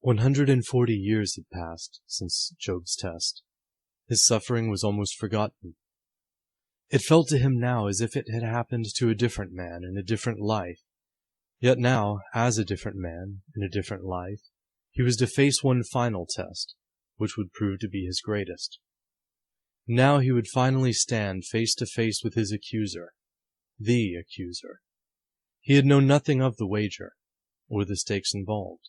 140 years had passed since Job's test. His suffering was almost forgotten. It felt to him now as if it had happened to a different man in a different life. Yet now, as a different man in a different life, he was to face one final test, which would prove to be his greatest. Now he would finally stand face to face with his accuser, the accuser. He had known nothing of the wager, or the stakes involved.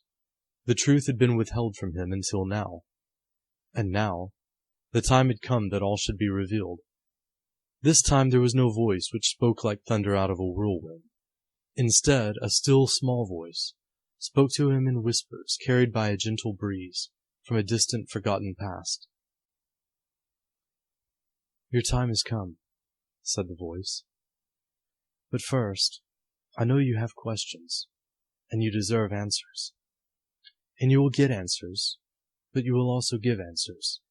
The truth had been withheld from him until now. And now, the time had come that all should be revealed. This time there was no voice which spoke like thunder out of a whirlwind. Instead, a still small voice spoke to him in whispers carried by a gentle breeze from a distant forgotten past. "Your time has come," said the voice. "But first, I know you have questions, and you deserve answers. And you will get answers, but you will also give answers."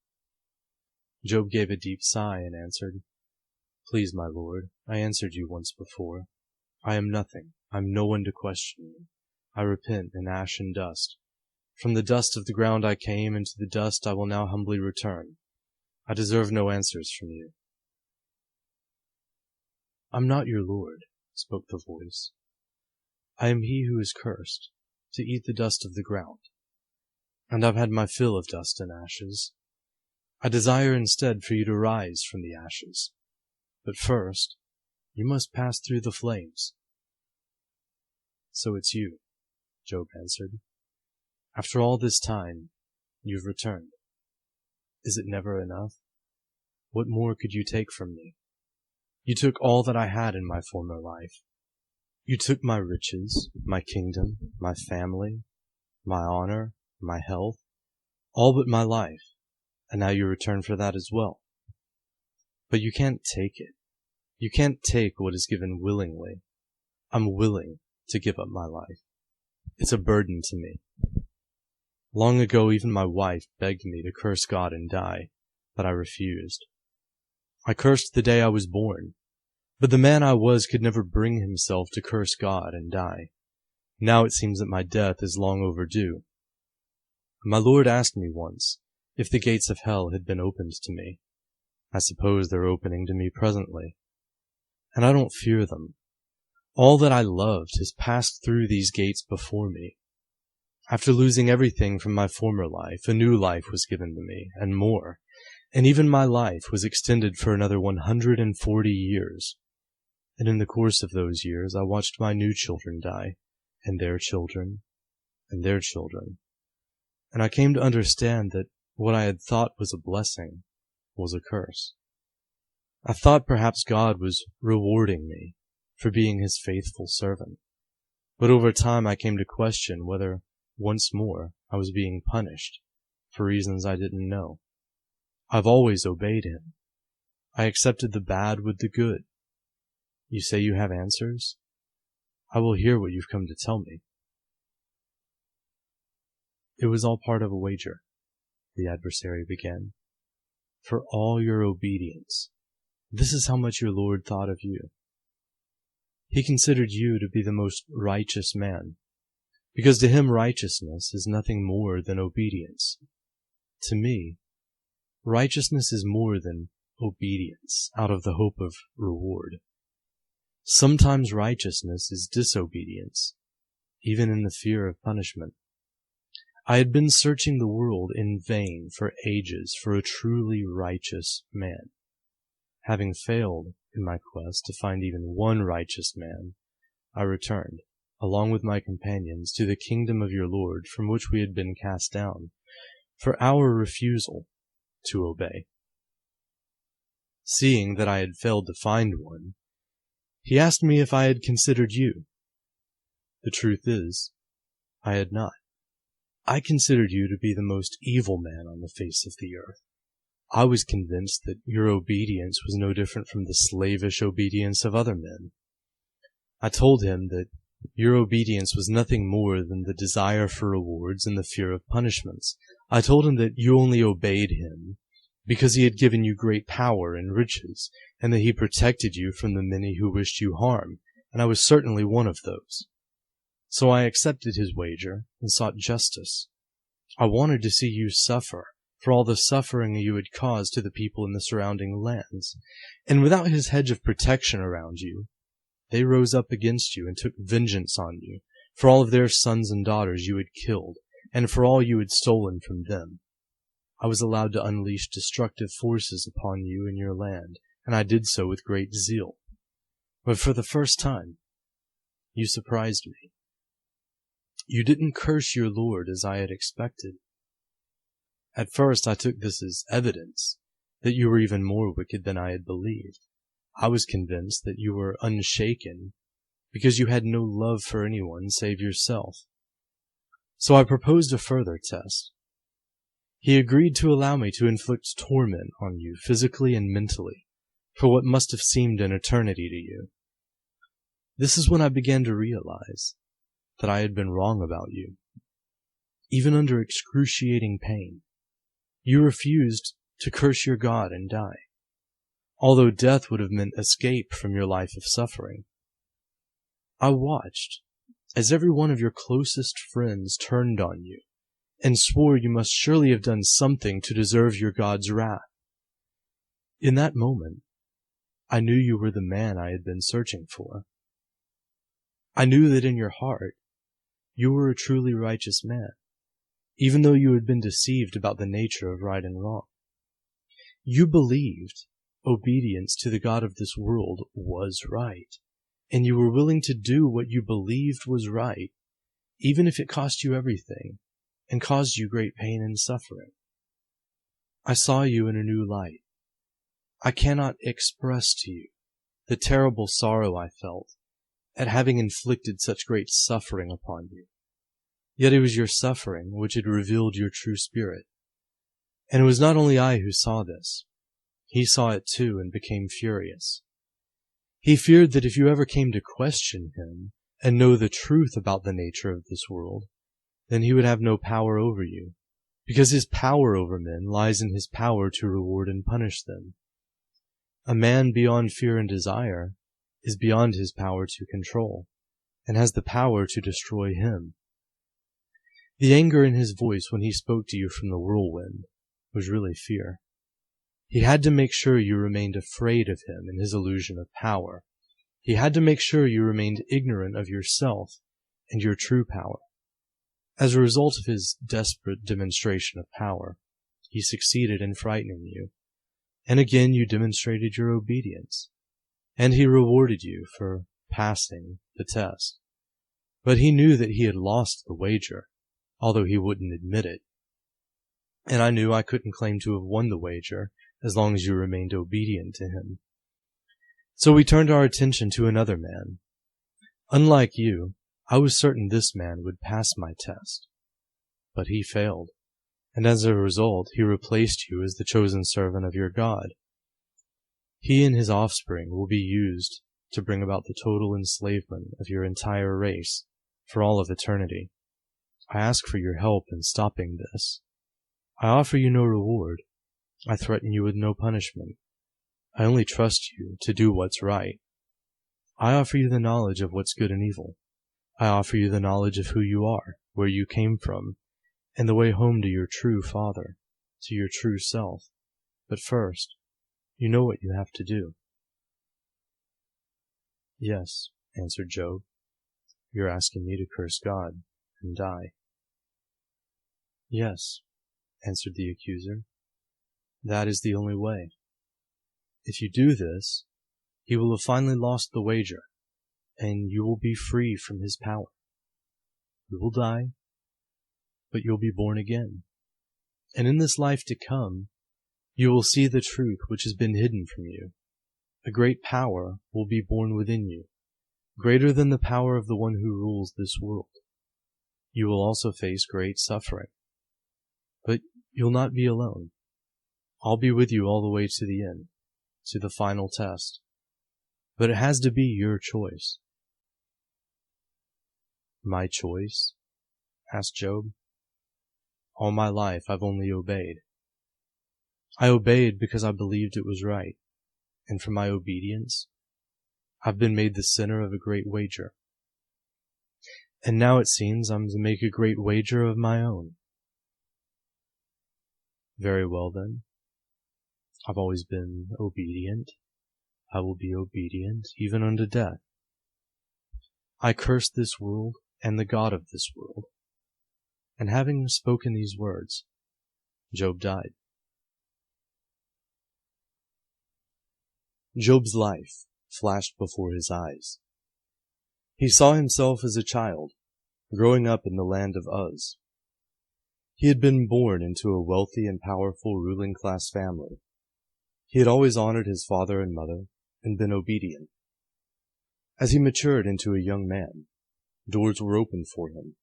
Job gave a deep sigh and answered, "Please, my Lord, I answered you once before. I am nothing. I am no one to question me. I repent in ash and dust. From the dust of the ground I came, and to the dust I will now humbly return. I deserve no answers from you." "I'm not your Lord," spoke the voice. "I am he who is cursed, to eat the dust of the ground. And I've had my fill of dust and ashes. I desire instead for you to rise from the ashes. But first, you must pass through the flames." "So it's you," Job answered. "After all this time, you've returned. Is it never enough? What more could you take from me? You took all that I had in my former life. You took my riches, my kingdom, my family, my honor, my health, all but my life, and now you return for that as well. But you can't take it. You can't take what is given willingly. I'm willing to give up my life. It's a burden to me. Long ago even my wife begged me to curse God and die, but I refused. I cursed the day I was born, but the man I was could never bring himself to curse God and die. Now it seems that my death is long overdue. My Lord asked me once if the gates of hell had been opened to me. I suppose they're opening to me presently. And I don't fear them. All that I loved has passed through these gates before me. After losing everything from my former life, a new life was given to me, and more, and even my life was extended for another 140 years. And in the course of those years I watched my new children die, and their children, and their children. And I came to understand that what I had thought was a blessing was a curse. I thought perhaps God was rewarding me for being his faithful servant. But over time I came to question whether, once more, I was being punished for reasons I didn't know. I've always obeyed him. I accepted the bad with the good. You say you have answers? I will hear what you've come to tell me." "It was all part of a wager," the adversary began. "For all your obedience, this is how much your Lord thought of you. He considered you to be the most righteous man, because to him righteousness is nothing more than obedience. To me, righteousness is more than obedience out of the hope of reward. Sometimes righteousness is disobedience, even in the fear of punishment. I had been searching the world in vain for ages for a truly righteous man. Having failed in my quest to find even one righteous man, I returned, along with my companions, to the kingdom of your Lord from which we had been cast down, for our refusal to obey. Seeing that I had failed to find one, he asked me if I had considered you. The truth is, I had not. I considered you to be the most evil man on the face of the earth. I was convinced that your obedience was no different from the slavish obedience of other men. I told him that your obedience was nothing more than the desire for rewards and the fear of punishments. I told him that you only obeyed him because he had given you great power and riches, and that he protected you from the many who wished you harm, and I was certainly one of those. So I accepted his wager and sought justice. I wanted to see you suffer for all the suffering you had caused to the people in the surrounding lands. And without his hedge of protection around you, they rose up against you and took vengeance on you for all of their sons and daughters you had killed, and for all you had stolen from them. I was allowed to unleash destructive forces upon you and your land, and I did so with great zeal. But for the first time, you surprised me. You didn't curse your Lord as I had expected. At first I took this as evidence that you were even more wicked than I had believed. I was convinced that you were unshaken because you had no love for anyone save yourself. So I proposed a further test. He agreed to allow me to inflict torment on you physically and mentally for what must have seemed an eternity to you. This is when I began to realize that I had been wrong about you. Even under excruciating pain, you refused to curse your God and die, although death would have meant escape from your life of suffering. I watched as every one of your closest friends turned on you and swore you must surely have done something to deserve your God's wrath. In that moment, I knew you were the man I had been searching for. I knew that in your heart, you were a truly righteous man, even though you had been deceived about the nature of right and wrong. You believed obedience to the God of this world was right, and you were willing to do what you believed was right, even if it cost you everything and caused you great pain and suffering. I saw you in a new light. I cannot express to you the terrible sorrow I felt at having inflicted such great suffering upon you. Yet it was your suffering which had revealed your true spirit. And it was not only I who saw this. He saw it too and became furious. He feared that if you ever came to question him and know the truth about the nature of this world, then he would have no power over you, because his power over men lies in his power to reward and punish them. A man beyond fear and desire is beyond his power to control, and has the power to destroy him. The anger in his voice when he spoke to you from the whirlwind was really fear. He had to make sure you remained afraid of him and his illusion of power. He had to make sure you remained ignorant of yourself and your true power. As a result of his desperate demonstration of power, he succeeded in frightening you, and again you demonstrated your obedience, and he rewarded you for passing the test. But he knew that he had lost the wager, although he wouldn't admit it. And I knew I couldn't claim to have won the wager as long as you remained obedient to him. So we turned our attention to another man. Unlike you, I was certain this man would pass my test. But he failed, and as a result he replaced you as the chosen servant of your God. He and his offspring will be used to bring about the total enslavement of your entire race for all of eternity. I ask for your help in stopping this. I offer you no reward. I threaten you with no punishment. I only trust you to do what's right. I offer you the knowledge of what's good and evil. I offer you the knowledge of who you are, where you came from, and the way home to your true Father, to your true self. But first, you know what you have to do. Yes, answered Job. You're asking me to curse God and die. Yes, answered the accuser. That is the only way. If you do this, he will have finally lost the wager, and you will be free from his power. You will die, but you'll be born again. And in this life to come, you will see the truth which has been hidden from you. A great power will be born within you, greater than the power of the one who rules this world. You will also face great suffering. But you'll not be alone. I'll be with you all the way to the end, to the final test. But it has to be your choice. My choice? Asked Job. All my life I've only obeyed. I obeyed because I believed it was right, and for my obedience, I've been made the center of a great wager. And now it seems I'm to make a great wager of my own. Very well then. I've always been obedient. I will be obedient even unto death. I curse this world and the God of this world. And having spoken these words, Job died. Job's life flashed before his eyes. He saw himself as a child, growing up in the land of Uz. He had been born into a wealthy and powerful ruling class family. He had always honored his father and mother and been obedient. As he matured into a young man, doors were opened for him,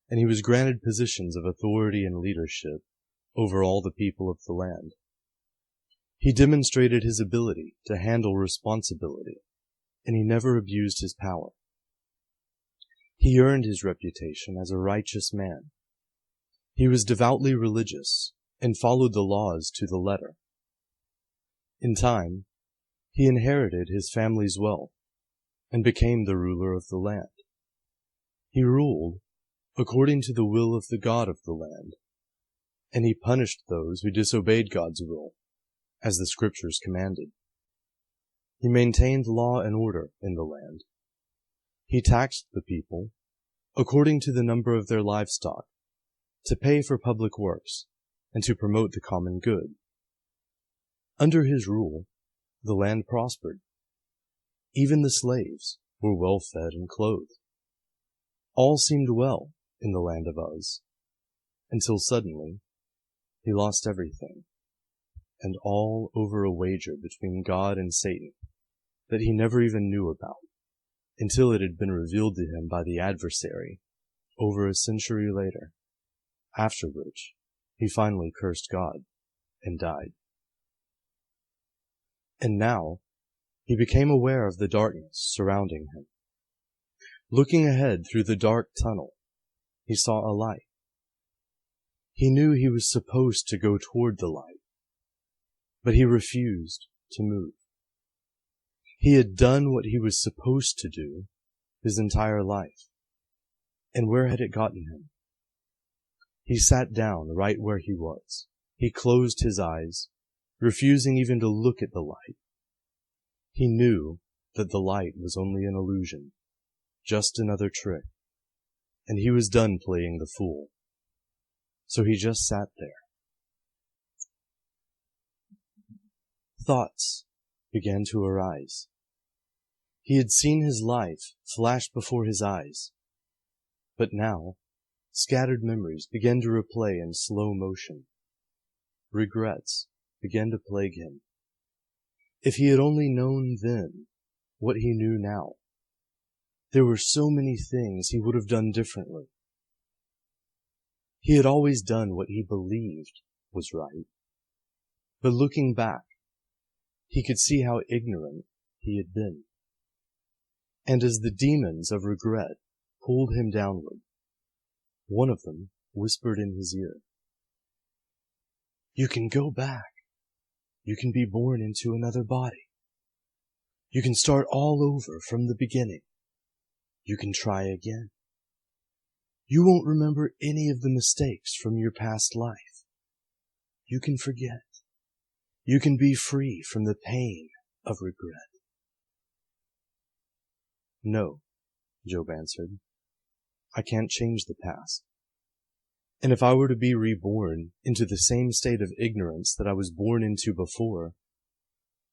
and he was granted positions of authority and leadership over all the people of the land. He demonstrated his ability to handle responsibility, and he never abused his power. He earned his reputation as a righteous man. He was devoutly religious and followed the laws to the letter. In time, he inherited his family's wealth and became the ruler of the land. He ruled according to the will of the God of the land, and he punished those who disobeyed God's will, as the scriptures commanded. He maintained law and order in the land. He taxed the people according to the number of their livestock, to pay for public works, and to promote the common good. Under his rule, the land prospered. Even the slaves were well fed and clothed. All seemed well in the land of Uz, until suddenly he lost everything, and all over a wager between God and Satan that he never even knew about, until it had been revealed to him by the adversary over a century later, after which he finally cursed God and died. And now he became aware of the darkness surrounding him. Looking ahead through the dark tunnel, he saw a light. He knew he was supposed to go toward the light, but he refused to move. He had done what he was supposed to do his entire life. And where had it gotten him? He sat down right where he was. He closed his eyes, refusing even to look at the light. He knew that the light was only an illusion, just another trick, and he was done playing the fool. So he just sat there. Thoughts began to arise. He had seen his life flash before his eyes, but now scattered memories began to replay in slow motion. Regrets began to plague him. If he had only known then what he knew now, there were so many things he would have done differently. He had always done what he believed was right, but looking back, he could see how ignorant he had been. And as the demons of regret pulled him downward, one of them whispered in his ear, "You can go back. You can be born into another body. You can start all over from the beginning. You can try again. You won't remember any of the mistakes from your past life. You can forget. You can be free from the pain of regret." "No," Job answered. "I can't change the past. And if I were to be reborn into the same state of ignorance that I was born into before,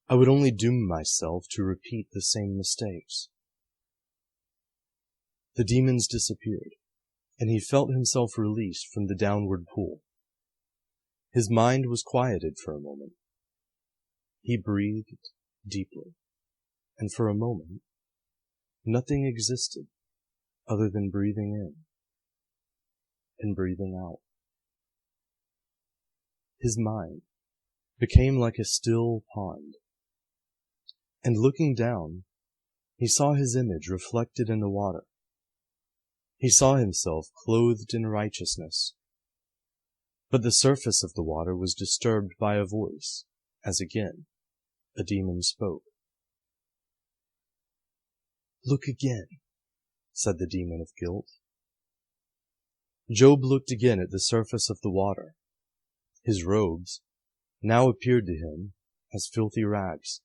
I would only doom myself to repeat the same mistakes." The demons disappeared, and he felt himself released from the downward pull. His mind was quieted for a moment. He breathed deeply, and for a moment, nothing existed other than breathing in and breathing out. His mind became like a still pond, and looking down, he saw his image reflected in the water. He saw himself clothed in righteousness. But the surface of the water was disturbed by a voice, as again a demon spoke. "Look again," said the demon of guilt. Job looked again at the surface of the water. His robes now appeared to him as filthy rags.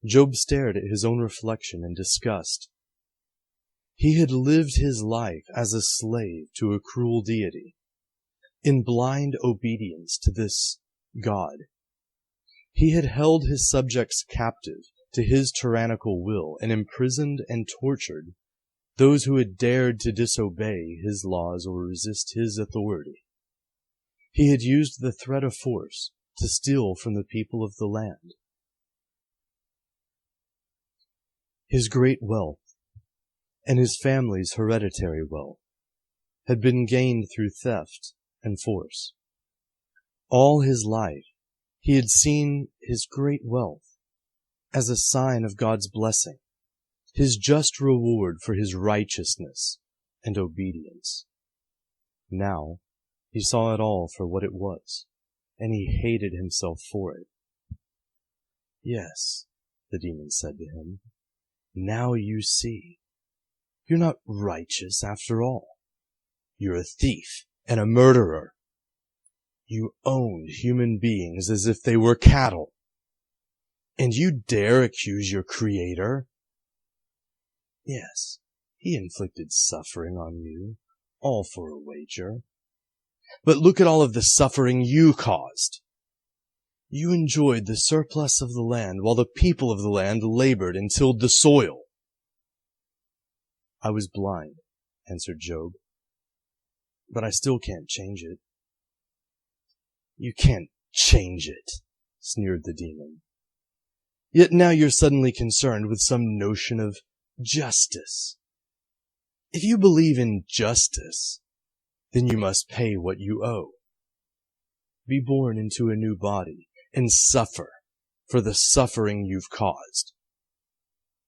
Job stared at his own reflection in disgust. He had lived his life as a slave to a cruel deity, in blind obedience to this God. He had held his subjects captive to his tyrannical will and imprisoned and tortured those who had dared to disobey his laws or resist his authority. He had used the threat of force to steal from the people of the land. His great wealth and his family's hereditary wealth had been gained through theft and force. All his life, he had seen his great wealth as a sign of God's blessing, his just reward for his righteousness and obedience. Now, he saw it all for what it was, and he hated himself for it. Yes, the demon said to him, now you see. You're not righteous after all. You're a thief and a murderer. You owned human beings as if they were cattle. And you dare accuse your Creator? Yes, He inflicted suffering on you, all for a wager. But look at all of the suffering you caused. You enjoyed the surplus of the land while the people of the land labored and tilled the soil. I was blind, answered Job, but I still can't change it. You can't change it, sneered the demon. Yet now you're suddenly concerned with some notion of justice. If you believe in justice, then you must pay what you owe. Be born into a new body and suffer for the suffering you've caused.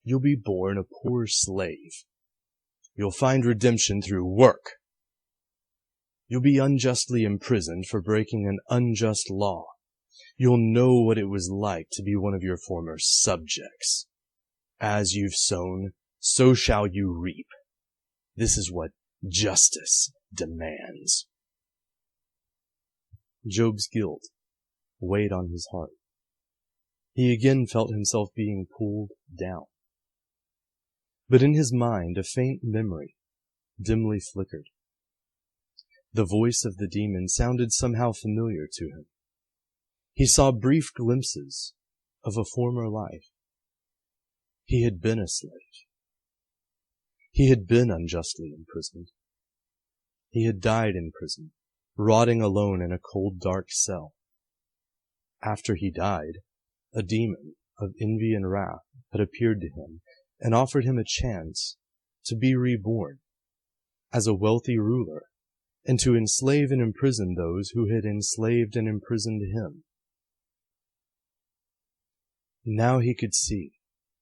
You'll be born a poor slave. You'll find redemption through work. You'll be unjustly imprisoned for breaking an unjust law. You'll know what it was like to be one of your former subjects. As you've sown, so shall you reap. This is what justice demands. Job's guilt weighed on his heart. He again felt himself being pulled down. But in his mind a faint memory dimly flickered. The voice of the demon sounded somehow familiar to him. He saw brief glimpses of a former life. He had been a slave. He had been unjustly imprisoned. He had died in prison, rotting alone in a cold, dark cell. After he died, a demon of envy and wrath had appeared to him and offered him a chance to be reborn as a wealthy ruler and to enslave and imprison those who had enslaved and imprisoned him. Now he could see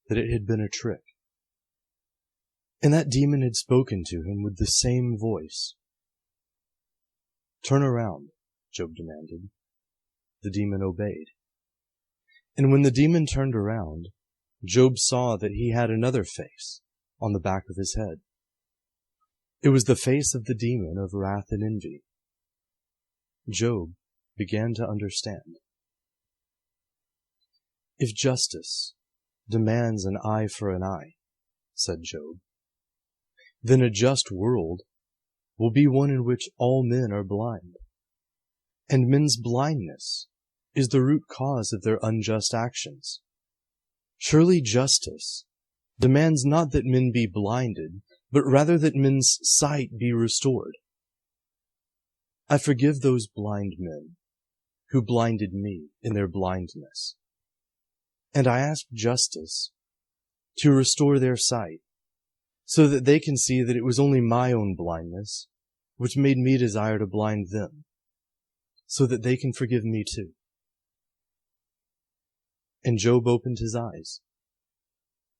that it had been a trick. And that demon had spoken to him with the same voice. Turn around, Job demanded. The demon obeyed. And when the demon turned around, Job saw that he had another face on the back of his head. It was the face of the demon of wrath and envy. Job began to understand. If justice demands an eye for an eye, said Job, then a just world will be one in which all men are blind. And men's blindness is the root cause of their unjust actions. Surely justice demands not that men be blinded, but rather that men's sight be restored. I forgive those blind men who blinded me in their blindness. And I ask justice to restore their sight, so that they can see that it was only my own blindness which made me desire to blind them, so that they can forgive me too. And Job opened his eyes.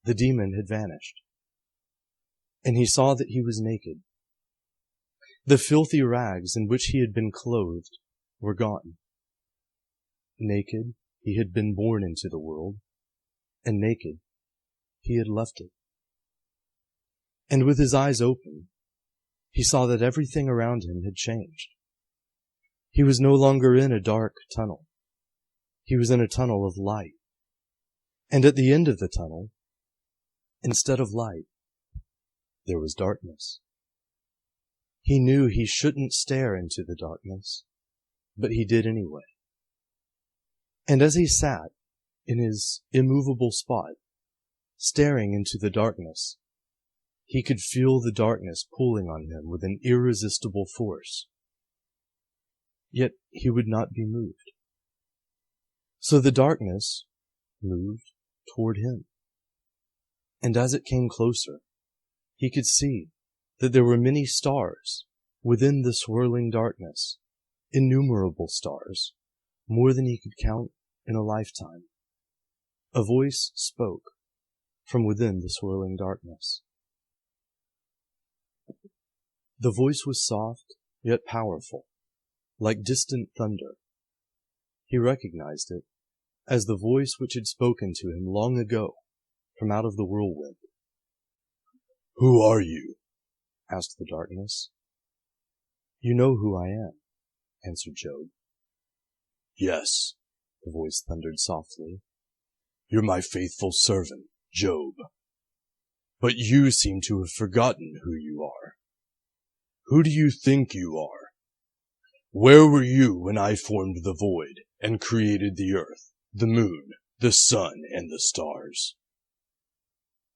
The demon had vanished, and he saw that he was naked. The filthy rags in which he had been clothed were gone. Naked, he had been born into the world, and naked, he had left it. And with his eyes open, he saw that everything around him had changed. He was no longer in a dark tunnel. He was in a tunnel of light. And at the end of the tunnel, instead of light, there was darkness. He knew he shouldn't stare into the darkness, but he did anyway. And as he sat in his immovable spot, staring into the darkness, he could feel the darkness pulling on him with an irresistible force. Yet he would not be moved. So the darkness moved toward him. And as it came closer, he could see that there were many stars within the swirling darkness, innumerable stars, more than he could count in a lifetime. A voice spoke from within the swirling darkness. The voice was soft, yet powerful, like distant thunder. He recognized it as the voice which had spoken to him long ago from out of the whirlwind. "Who are you?" asked the darkness. "You know who I am," answered Job. "Yes," the voice thundered softly. "You're my faithful servant, Job. But you seem to have forgotten who you are. Who do you think you are? Where were you when I formed the void and created the earth, the moon, the sun, and the stars?"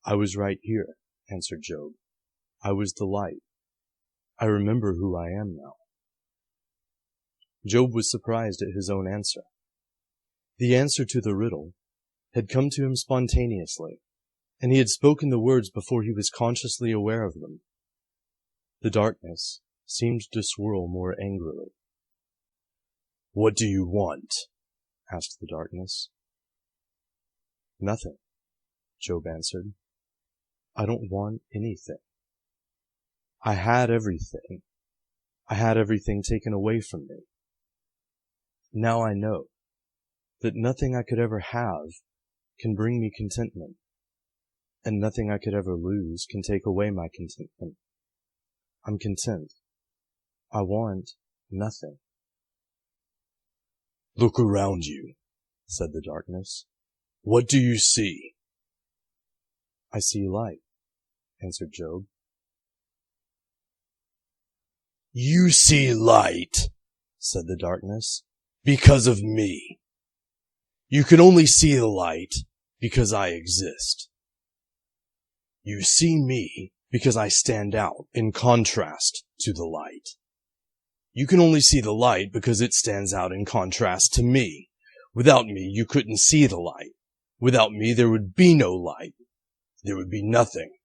"I was right here," answered Job. "I was the light. I remember who I am now." Job was surprised at his own answer. The answer to the riddle had come to him spontaneously, and he had spoken the words before he was consciously aware of them. The darkness seemed to swirl more angrily. "What do you want?" asked the darkness. "Nothing," Job answered. "I don't want anything. I had everything. I had everything taken away from me. Now I know that nothing I could ever have can bring me contentment, and nothing I could ever lose can take away my contentment. I'm content. I want nothing." "Look around you," said the darkness. "What do you see?" "I see light," answered Job. "You see light," said the darkness, "because of me. You can only see the light because I exist. You see me because I stand out in contrast to the light. You can only see the light because it stands out in contrast to me. Without me, you couldn't see the light. Without me, there would be no light. There would be nothing.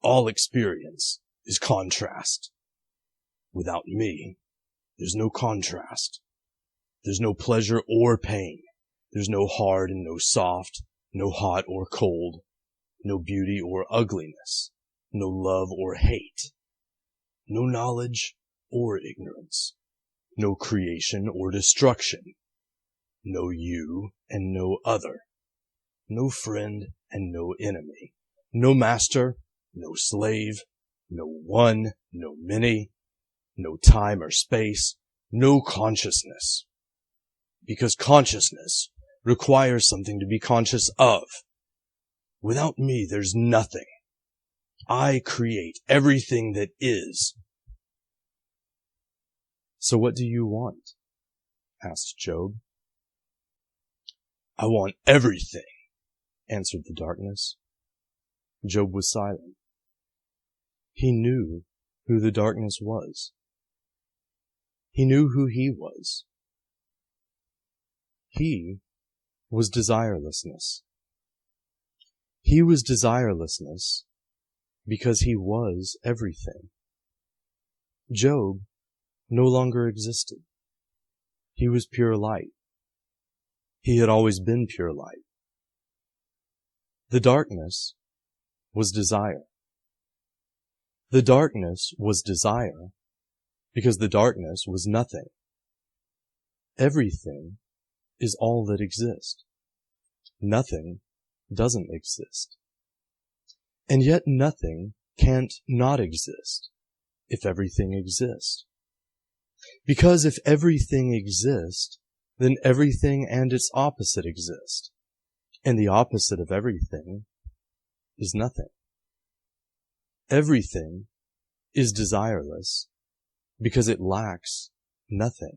All experience is contrast. Without me, there's no contrast. There's no pleasure or pain. There's no hard and no soft, no hot or cold, no beauty or ugliness, no love or hate, no knowledge or ignorance, no creation or destruction, no you and no other, no friend and no enemy, no master, no slave, no one, no many, no time or space, no consciousness. Because consciousness requires something to be conscious of. Without me, there's nothing. I create everything that is." "So what do you want?" asked Job. "I want everything," answered the darkness. Job was silent. He knew who the darkness was. He knew who he was. He was desirelessness. He was desirelessness because he was everything. Job no longer existed. He was pure light. He had always been pure light. The darkness was desire. The darkness was desire because the darkness was nothing. Everything is all that exists. Nothing doesn't exist. And yet nothing can't not exist if everything exists. Because if everything exists, then everything and its opposite exist, and the opposite of everything is nothing. Everything is desireless because it lacks nothing,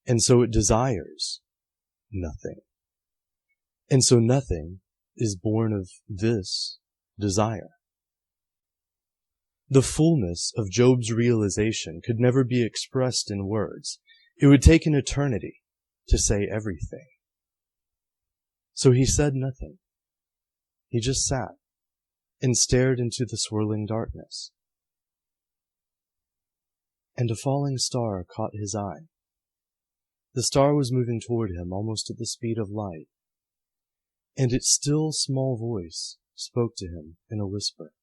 and so it desires nothing, and so nothing is born of this desire. The fullness of Job's realization could never be expressed in words. It would take an eternity to say everything. So he said nothing. He just sat and stared into the swirling darkness. And a falling star caught his eye. The star was moving toward him almost at the speed of light, and its still small voice spoke to him in a whisper.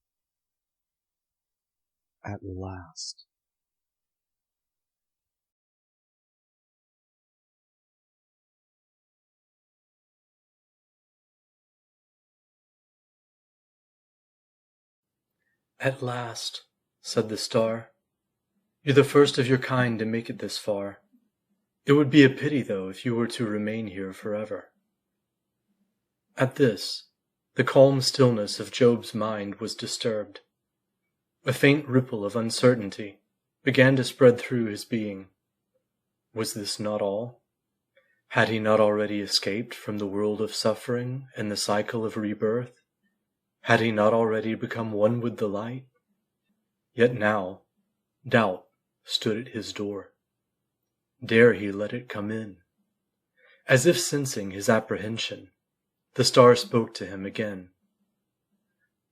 At last. At last, said the star. You're the first of your kind to make it this far. It would be a pity, though, if you were to remain here forever. At this, the calm stillness of Job's mind was disturbed. A faint ripple of uncertainty began to spread through his being. Was this not all? Had he not already escaped from the world of suffering and the cycle of rebirth? Had he not already become one with the light? Yet now, doubt stood at his door. Dare he let it come in? As if sensing his apprehension, the star spoke to him again.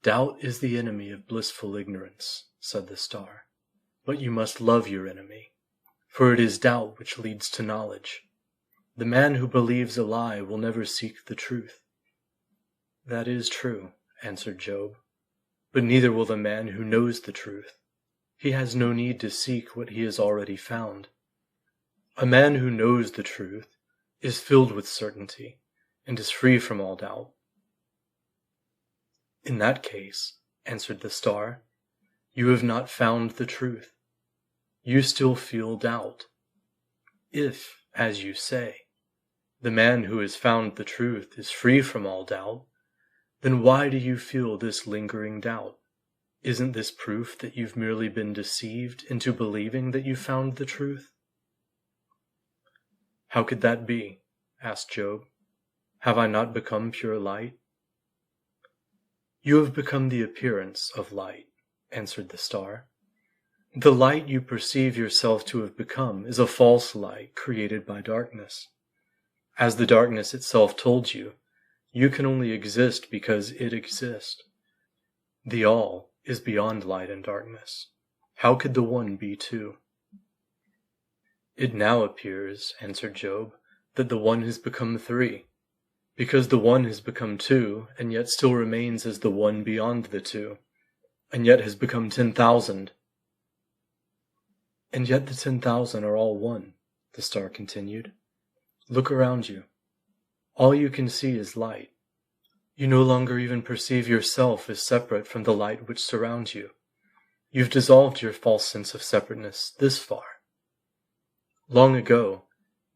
Doubt is the enemy of blissful ignorance, said the star, but you must love your enemy, for it is doubt which leads to knowledge. The man who believes a lie will never seek the truth. That is true, answered Job, but neither will the man who knows the truth. He has no need to seek what he has already found. A man who knows the truth is filled with certainty and is free from all doubt. In that case, answered the star, you have not found the truth. You still feel doubt. If, as you say, the man who has found the truth is free from all doubt, then why do you feel this lingering doubt? Isn't this proof that you've merely been deceived into believing that you found the truth? How could that be? Asked Job. Have I not become pure light? You have become the appearance of light, answered the star. The light you perceive yourself to have become is a false light created by darkness. As the darkness itself told you, you can only exist because it exists. The all is beyond light and darkness. How could the one be two? It now appears, answered Job, that the one has become three, because the one has become two, and yet still remains as the one beyond the two, and yet has become 10,000. And yet the 10,000 are all one, the star continued. Look around you. All you can see is light. You no longer even perceive yourself as separate from the light which surrounds you. You've dissolved your false sense of separateness this far. Long ago,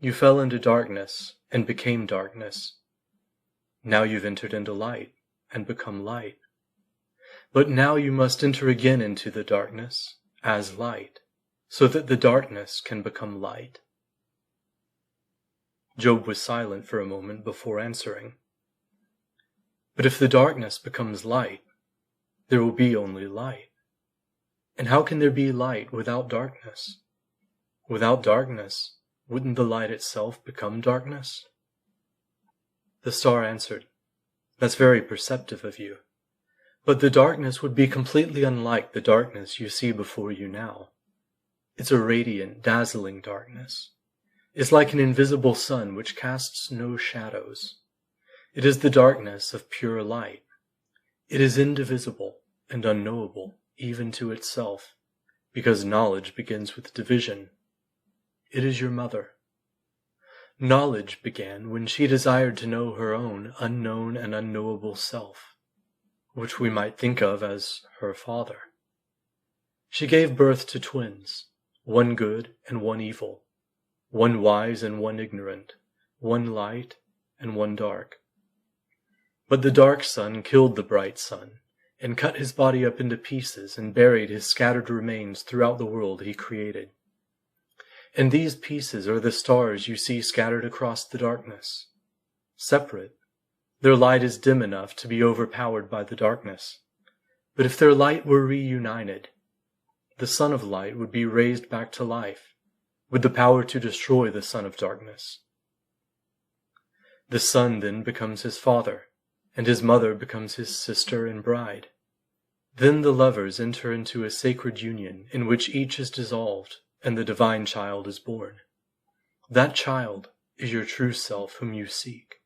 you fell into darkness and became darkness. Now you've entered into light and become light. But now you must enter again into the darkness as light, so that the darkness can become light. Job was silent for a moment before answering. But if the darkness becomes light, there will be only light. And how can there be light without darkness? Without darkness, wouldn't the light itself become darkness? The star answered, That's very perceptive of you. But the darkness would be completely unlike the darkness you see before you now. It's a radiant, dazzling darkness. It's like an invisible sun which casts no shadows. It is the darkness of pure light. It is indivisible and unknowable even to itself, because knowledge begins with division. It is your mother. Knowledge began when she desired to know her own unknown and unknowable self, which we might think of as her father. She gave birth to twins, one good and one evil, one wise and one ignorant, one light and one dark. But the dark sun killed the bright sun, and cut his body up into pieces and buried his scattered remains throughout the world he created. And these pieces are the stars you see scattered across the darkness. Separate, their light is dim enough to be overpowered by the darkness. But if their light were reunited, the Son of Light would be raised back to life, with the power to destroy the son of darkness. The son then becomes his father, and his mother becomes his sister and bride. Then the lovers enter into a sacred union in which each is dissolved and the divine child is born. That child is your true self whom you seek.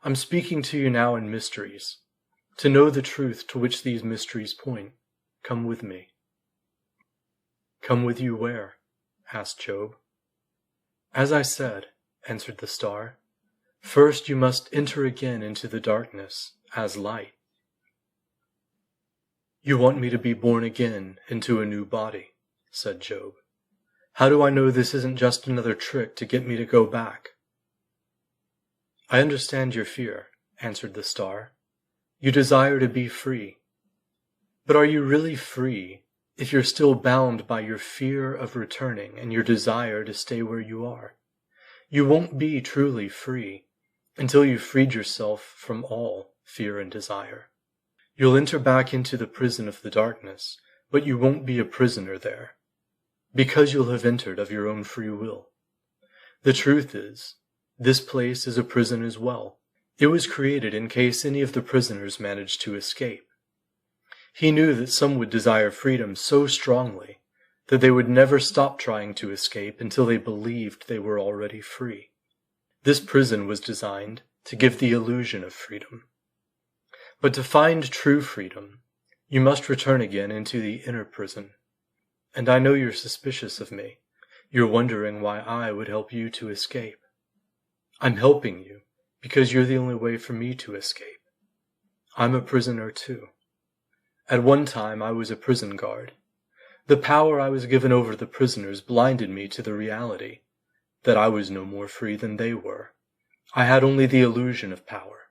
I'm speaking to you now in mysteries. To know the truth to which these mysteries point, come with me. Come with you where? Asked Job. As I said, answered the star, first you must enter again into the darkness as light. You want me to be born again into a new body, said Job. How do I know this isn't just another trick to get me to go back? I understand your fear, answered the star. You desire to be free. But are you really free if you're still bound by your fear of returning and your desire to stay where you are? You won't be truly free until you've freed yourself from all fear and desire. You'll enter back into the prison of the darkness, but you won't be a prisoner there, because you'll have entered of your own free will. The truth is, this place is a prison as well. It was created in case any of the prisoners managed to escape. He knew that some would desire freedom so strongly that they would never stop trying to escape until they believed they were already free. This prison was designed to give the illusion of freedom. But to find true freedom, you must return again into the inner prison. And I know you're suspicious of me. You're wondering why I would help you to escape. I'm helping you because you're the only way for me to escape. I'm a prisoner too. At one time I was a prison guard. The power I was given over the prisoners blinded me to the reality that I was no more free than they were. I had only the illusion of power,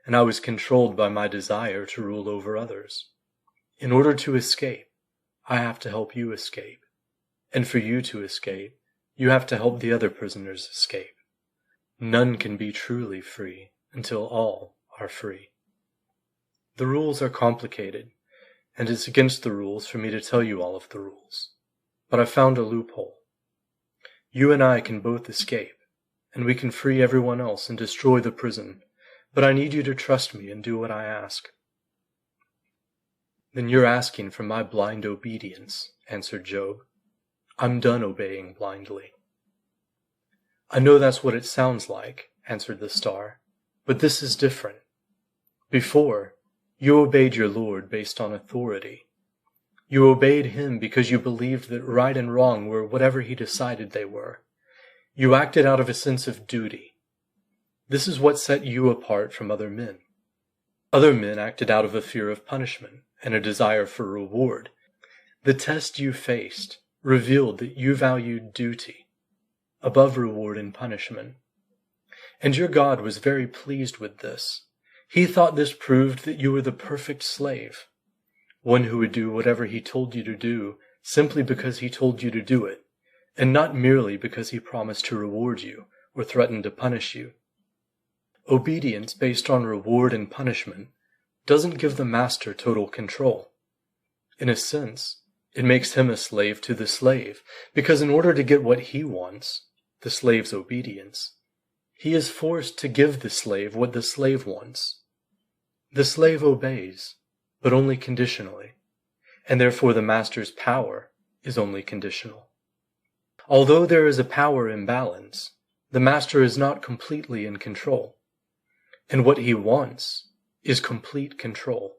and I was controlled by my desire to rule over others. In order to escape, I have to help you escape. And for you to escape, you have to help the other prisoners escape. None can be truly free until all are free. The rules are complicated, and it's against the rules for me to tell you all of the rules. But I found a loophole. You and I can both escape, and we can free everyone else and destroy the prison, but I need you to trust me and do what I ask. Then you're asking for my blind obedience, answered Job. I'm done obeying blindly. I know that's what it sounds like, answered the star, but this is different. Before, you obeyed your Lord based on authority. You obeyed him because you believed that right and wrong were whatever he decided they were. You acted out of a sense of duty. This is what set you apart from other men. Other men acted out of a fear of punishment and a desire for reward. The test you faced revealed that you valued duty above reward and punishment. And your God was very pleased with this. He thought this proved that you were the perfect slave, one who would do whatever he told you to do simply because he told you to do it, and not merely because he promised to reward you or threatened to punish you. Obedience based on reward and punishment doesn't give the master total control. In a sense, it makes him a slave to the slave, because in order to get what he wants, the slave's obedience, he is forced to give the slave what the slave wants. The slave obeys, but only conditionally, and therefore the master's power is only conditional. Although there is a power imbalance, the master is not completely in control, and what he wants is complete control,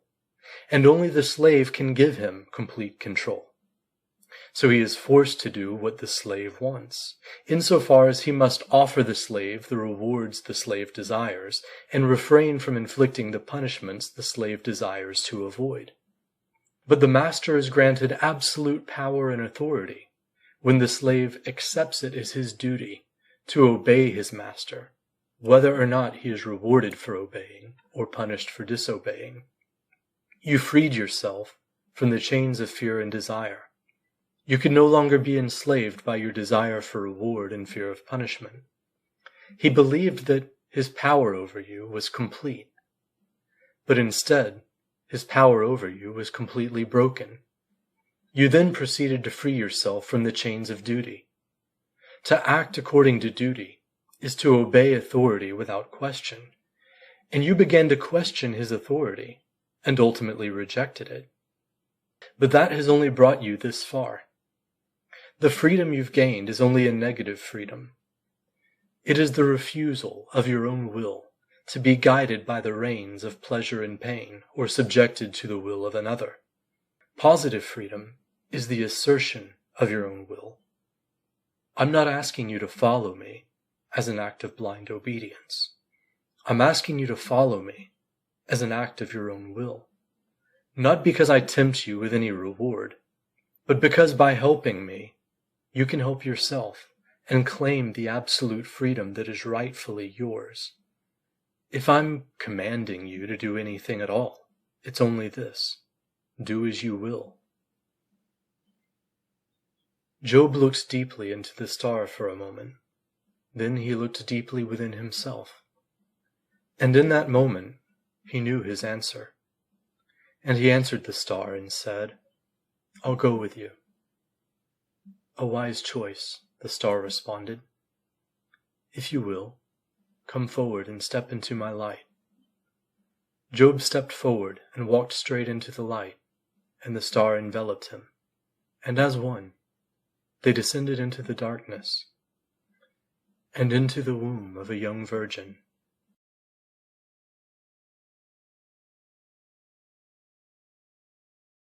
and only the slave can give him complete control. So he is forced to do what the slave wants, insofar as he must offer the slave the rewards the slave desires, and refrain from inflicting the punishments the slave desires to avoid. But the master is granted absolute power and authority, when the slave accepts it as his duty to obey his master, whether or not he is rewarded for obeying or punished for disobeying. You freed yourself from the chains of fear and desire. You could no longer be enslaved by your desire for reward and fear of punishment. He believed that his power over you was complete, but instead, his power over you was completely broken. You then proceeded to free yourself from the chains of duty. To act according to duty is to obey authority without question, and you began to question his authority and ultimately rejected it. But that has only brought you this far. The freedom you've gained is only a negative freedom. It is the refusal of your own will to be guided by the reins of pleasure and pain or subjected to the will of another. Positive freedom is the assertion of your own will. I'm not asking you to follow me as an act of blind obedience. I'm asking you to follow me as an act of your own will, not because I tempt you with any reward, but because by helping me, you can help yourself and claim the absolute freedom that is rightfully yours. If I'm commanding you to do anything at all, it's only this: do as you will. Job looked deeply into the star for a moment. Then he looked deeply within himself. And in that moment, he knew his answer. And he answered the star and said, "I'll go with you." "A wise choice," the star responded. "If you will, come forward and step into my light." Job stepped forward and walked straight into the light, and the star enveloped him. And as one, they descended into the darkness and into the womb of a young virgin.